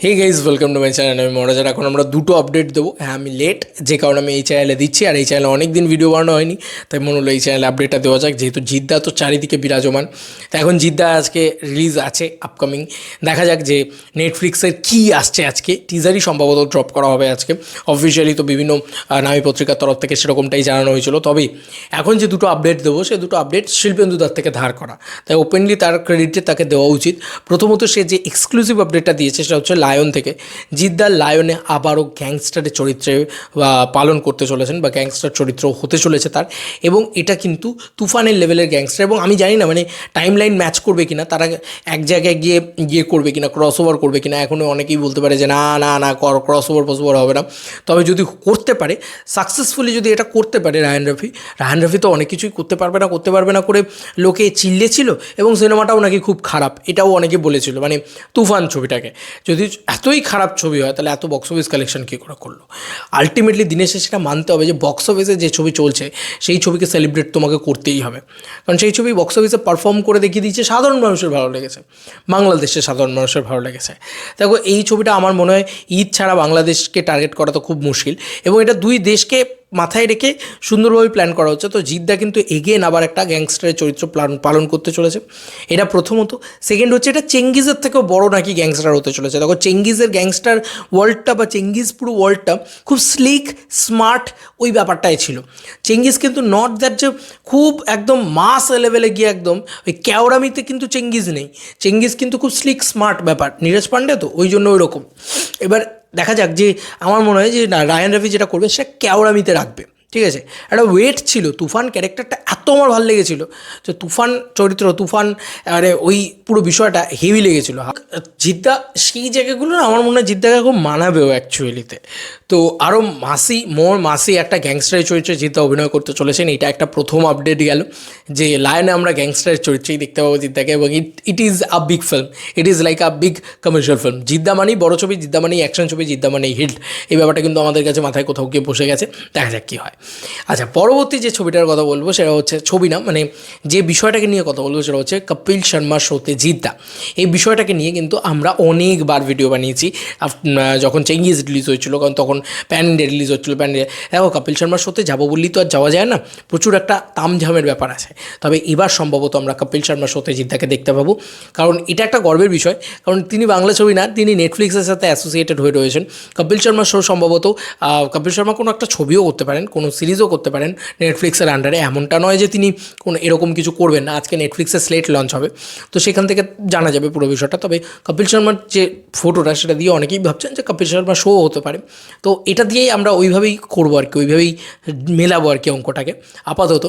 Hey guys welcome to my channel. আমি মনোজার। এখন আমরা দুটো আপডেট দেবো। হ্যাঁ, আমি লেট, যে কারণে আমি এই চ্যানেলে দিচ্ছি, আর এই চ্যানেলে অনেক দিন ভিডিও বানানো হয়নি, তাই মনে হলো এই চ্যানেলে আপডেটটা দেওয়া যাক। যেহেতু জিদ্দা তো চারিদিকে বিরাজমান, তো এখন জিদ্দা আজকে রিলিজ আছে আপকামিং। দেখা যাক যে নেটফ্লিক্সের কী আসছে আজকে। টিজারই সম্ভবত ড্রপ করা হবে আজকে। অফিসিয়ালি তো বিভিন্ন নামী পত্রিকার তরফ থেকে সেরকমটাই জানানো হয়েছিল। তবে এখন যে দুটো আপডেট দেবো, সে দুটো আপডেট শিল্পেন্দু দার থেকে ধার করা, তাই ওপেনলি তার ক্রেডিটে তাকে দেওয়া উচিত। প্রথমত সে যে এক্সক্লুসিভ আপডেটটা দিয়েছে সেটা হচ্ছে লায়ন থেকে। জিদ্দার লায়নে আবারও গ্যাংস্টারের চরিত্রে পালন করতে চলেছেন, বা গ্যাংস্টার চরিত্র হতে চলেছে তার, এবং এটা কিন্তু তুফানের লেভেলের গ্যাংস্টার। এবং আমি জানি না মানে টাইম লাইন ম্যাচ করবে কিনা, তারা এক জায়গায় গিয়ে করবে কিনা, ক্রস ওভার করবে কিনা। এখনও অনেকেই বলতে পারে যে না না না, ক্রস ওভার পসিবল হবে না। তবে যদি করতে পারে, সাকসেসফুলি যদি এটা করতে পারে রায়ান রাফি তো অনেক কিছুই করতে পারবে না করে লোকে চিল্লেছিল, এবং সিনেমাটাও নাকি খুব খারাপ, এটাও অনেকে বলেছিল। মানে তুফান ছবিটাকে যদি এতই খারাপ ছবি হয়, তাহলে এত বক্স অফিস কালেকশন কী করে করলো। আলটিমেটলি দিনের শেষে সেটা মানতে হবে যে বক্স অফিসে যে ছবি চলছে সেই ছবিকে সেলিব্রেট তোমাকে করতেই হবে, কারণ সেই ছবি বক্স অফিসে পারফর্ম করে দেখিয়ে দিয়েছে, সাধারণ মানুষের ভালো লেগেছে, বাংলাদেশের সাধারণ মানুষের ভালো লেগেছে। দেখো, এই ছবিটা আমার মনে হয় ঈদ ছাড়া বাংলাদেশকে টার্গেট করা তো খুব মুশকিল, এবং এটা দুই দেশকে মাথায় রেখে সুন্দরভাবে প্ল্যান করা হচ্ছে। তো জিদ্দা কিন্তু এগেন আবার একটা গ্যাংস্টারের চরিত্র পালন করতে চলেছে, এটা প্রথমত। সেকেন্ড হচ্ছে এটা চেঙ্গিজের থেকেও বড় নাকি গ্যাংস্টার হতে চলেছে। দেখো, চেঙ্গিজের গ্যাংস্টার ওয়ার্ল্ডটা বা চেঙ্গিজ পুরো ওয়ার্ল্ডটা খুব স্লিক স্মার্ট ওই ব্যাপারটাই ছিল। চেঙ্গিজ কিন্তু নট দ্যাট যে খুব একদম মাস লেভেলে গিয়ে একদম ওই ক্যাওরামিতে কিন্তু চেঙ্গিজ নেই। চেঙ্গিজ কিন্তু খুব স্লিক স্মার্ট ব্যাপার, নীরজ পান্ডে তো ওই জন্য ওই রকম। এবার দেখা যাক যে আমার মনে হয় যে না, রায়ান রাফি যেটা করবে সে ক্যাওরামিতে রাখবে, ঠিক আছে। একটা ওয়েট ছিল, তুফান ক্যারেক্টারটা এত আমার ভালো লেগেছিলো যে তুফান মানে ওই পুরো বিষয়টা হেভি লেগেছিলো। জিদ্দা সেই জায়গাগুলো না আমার মনে হয় জিদ্দাকে খুব মানাবেও অ্যাকচুয়ালিতে। তো আরও মাসি একটা গ্যাংস্টারের চরিত্রে জিদ্দা অভিনয় করতে চলেছেন, এটা একটা প্রথম আপডেট গেল যে লায়নে আমরা গ্যাংস্টারের চরিত্রেই দেখতে পাবো জিদ্দাকে, এবং it is a big film, it is like a big commercial film. Jeddah মানেই বড় ছবি, জিদ্দা মানেই অ্যাকশন ছবি, জিদ্দা মানেই হিট। এই ব্যাপারটা কিন্তু আমাদের কাছে মাথায় কোথাও গিয়ে বসে গেছে, দেখা যাক কী হয়। আচ্ছা, পরবর্তী যে ছবিটার কথা বলবো সেটা হচ্ছে ছবি না, মানে যে বিষয়টাকে নিয়ে কথা বলবো সেটা হচ্ছে কপিল শর্মা শোতে জিদ্দা। এই বিষয়টাকে নিয়ে কিন্তু আমরা অনেকবার ভিডিও বানিয়েছি যখন চেঙ্গিজ রিলিজ হয়েছিল, কারণ তখন প্যান ইন্ডিয়া রিলিজ হচ্ছিলো। দেখো, কপিল শর্মার শোতে যাবো বললেই তো আর যাওয়া যায় না, প্রচুর একটা তামঝামের ব্যাপার আছে। তবে এবার সম্ভবত আমরা কপিল শর্মার শোতে জিদ্দাকে দেখতে পাবো, কারণ এটা একটা গর্বের বিষয়, কারণ তিনি বাংলা ছবি না, তিনি নেটফ্লিক্সের সাথে অ্যাসোসিয়েটেড হয়ে রয়েছেন। কপিল শর্মার শো সম্ভবত কপিল শর্মা কোনো একটা ছবিও করতে পারেন, কোনো সিরিজও করতে পারেন নেটফ্লিক্সের আন্ডারে। এমনটা নয় যে তিনি কোনো এরকম কিছু করবেন না। আজকে নেটফ্লিক্সের স্লেট লঞ্চ হবে, তো সেখান থেকে জানা যাবে পুরো বিষয়টা। তবে কপিল শর্মার যে ফটোটা সেটা দিয়ে অনেকেই ভাবছেন যে কপিল শর্মা শো হতে পারে, তো এটা দিয়েই আমরা ওইভাবেই করবো আর কি, ওইভাবেই মেলাবো আর কি অঙ্কটাকে আপাতত।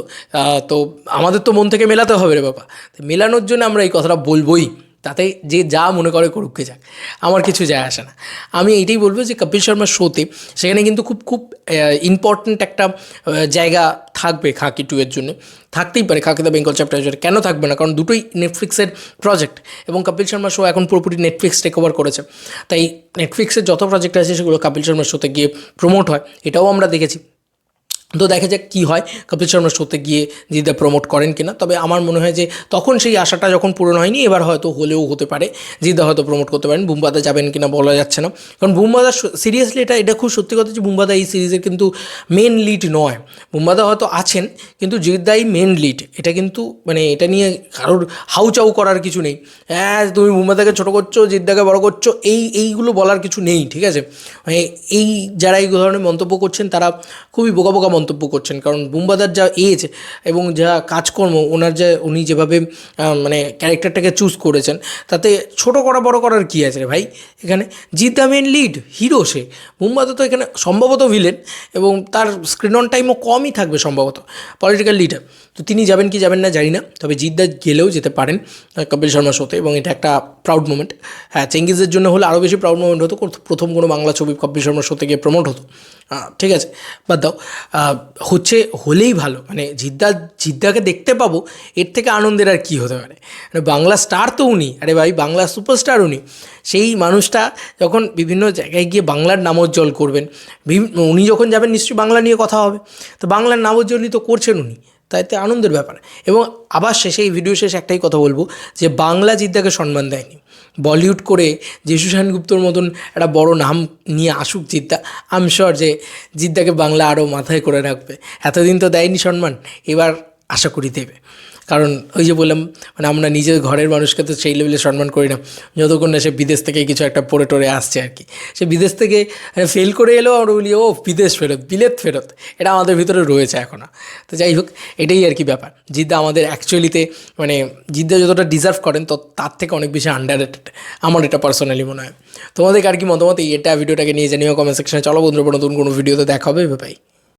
তো আমাদের তো মন থেকে মেলাতে হবে রে বাবা, মেলানোর জন্য আমরা এই কথাটা বলবোই, তাতে যে যা মনে করে করুককে যাক, আমার কিছু যায় আসে না। আমি এইটাই বলবো যে কপিল শর্মার শোতে সেখানে কিন্তু খুব খুব ইম্পর্ট্যান্ট একটা জায়গা থাকবে খাকি 2 এর জন্য, থাকতেই পারে। খাকি দ্য বেঙ্গল চ্যাপ্টার জন্য কেন থাকবে না, কারণ দুটোই নেটফ্লিক্সের প্রজেক্ট, এবং কপিল শর্মার শো এখন পুরোপুরি নেটফ্লিক্স টেক ওভার করেছে। তাই নেটফ্লিক্সের যত প্রজেক্ট আছে সেগুলো কপিল শর্মার শোতে গিয়ে প্রমোট হয়, এটাও আমরা দেখেছি। তো দেখা যাক কী হয়, কপিল শর্মার শোতে গিয়ে জিদ্দা প্রমোট করেন কিনা। তবে আমার মনে হয় যে তখন সেই আশাটা যখন পূরণ হয়নি, এবার হয়তো হলেও হতে পারে, জিদ্দা হয়তো প্রমোট করতে পারেন। বুম্বাদা যাবেন কিনা বলা যাচ্ছে না, কারণ বুম্বাদা সিরিয়াসলি এটা খুব সত্যি কথা যে বুম্বাদা এই সিরিজের কিন্তু মেন লিড নয়। বুম্বাদা হয়তো আছেন, কিন্তু জিদ্দাই মেন লিড। এটা কিন্তু মানে এটা নিয়ে কারোর হাউচাউ করার কিছু নেই। হ্যাঁ, তুমি বুম্বাদাকে ছোটো করছো, জিদ্দাকে বড় করছো, এইগুলো বলার কিছু নেই, ঠিক আছে। মানে এই যারা এই ধরনের মন্তব্য করছেন তারা খুবই বোকা মন্তব্য করছেন, কারণ বুম্বাদার যা এজ এবং যা কাজকর্ম, উনি যেভাবে মানে ক্যারেক্টারটাকে চুজ করেছেন, তাতে ছোট করা বড় করার কী আছে রে ভাই। এখানে জিদ্দা মেন লিড, হিরো সে। বুম্বাদা তো এখানে সম্ভবত ভিলেন, এবং তার স্ক্রিন অন টাইমও কমই থাকবে সম্ভবত, পলিটিক্যাল লিডার। তো তিনি যাবেন কি যাবেন না জানি না, তবে জিদ্দা গেলেও যেতে পারেন কপিল শর্মার শোতে, এবং এটা একটা প্রাউড মোমেন্ট। হ্যাঁ, চেঙ্গিজের জন্য হলে আরও বেশি প্রাউড মোমেন্ট হতো, প্রথম কোনো বাংলা ছবি কপিল শর্মার শোতে গিয়ে প্রমোট হতো। ঠিক আছে, বাদ দাও, হলেই ভালো। মানে জিদ্দাকে দেখতে পাবো, এর থেকে আনন্দের আর কী হতে পারে। বাংলা স্টার তো উনি, আরে ভাই বাংলা সুপারস্টার উনি। সেই মানুষটা যখন বিভিন্ন জায়গায় গিয়ে বাংলার নামোজ্জ্বল করবেন, উনি যখন যাবেন নিশ্চয়ই বাংলা নিয়ে কথা হবে, তো বাংলার নামোজ্জ্বলই তো করছেন উনি, তাইতে আনন্দের ব্যাপার। এবং আবার শেষে এই ভিডিও শেষে একটাই কথা বলবো যে বাংলা জিদ্দাকে সম্মান দেয়নি, বলিউড করে যিশু সেনগুপ্তর মতন একটা বড় নাম নিয়ে আসুক জিদ্দা, আমি শিওর যে জিদ্দাকে বাংলা আরও মাথায় করে রাখবে। এতদিন তো দেয়নি সম্মান, এবার আশা করি দেবে। কারণ ওই যে বললাম, মানে আমরা নিজের ঘরের মানুষকে তো সেই লেভেলে সম্মান করি না যতক্ষণ না সে বিদেশ থেকে কিছু একটা পড়ে টরে আসছে আর কি। সে বিদেশ থেকে ফেল করে এলেও আমরা বলি ও বিদেশ ফেরত, বিলেত ফেরত, এটা আমাদের ভিতরে রয়েছে এখনও। তো যাই হোক, এটাই আর কি ব্যাপার। জিদ্দা আমাদের অ্যাকচুয়ালিতে মানে জিদ্দা যতটা ডিজার্ভ করেন তো তার থেকে অনেক বেশি আন্ডার রেটেড, আমার এটা পার্সোনালি মনে হয়। তোমাদের আর কি মতামত এটা ভিডিওটাকে নিয়ে জানিও কমেন্ট সেকশনে। চলো বন্ধুরা, নতুন কোনো ভিডিওতে দেখা হবে, বাই।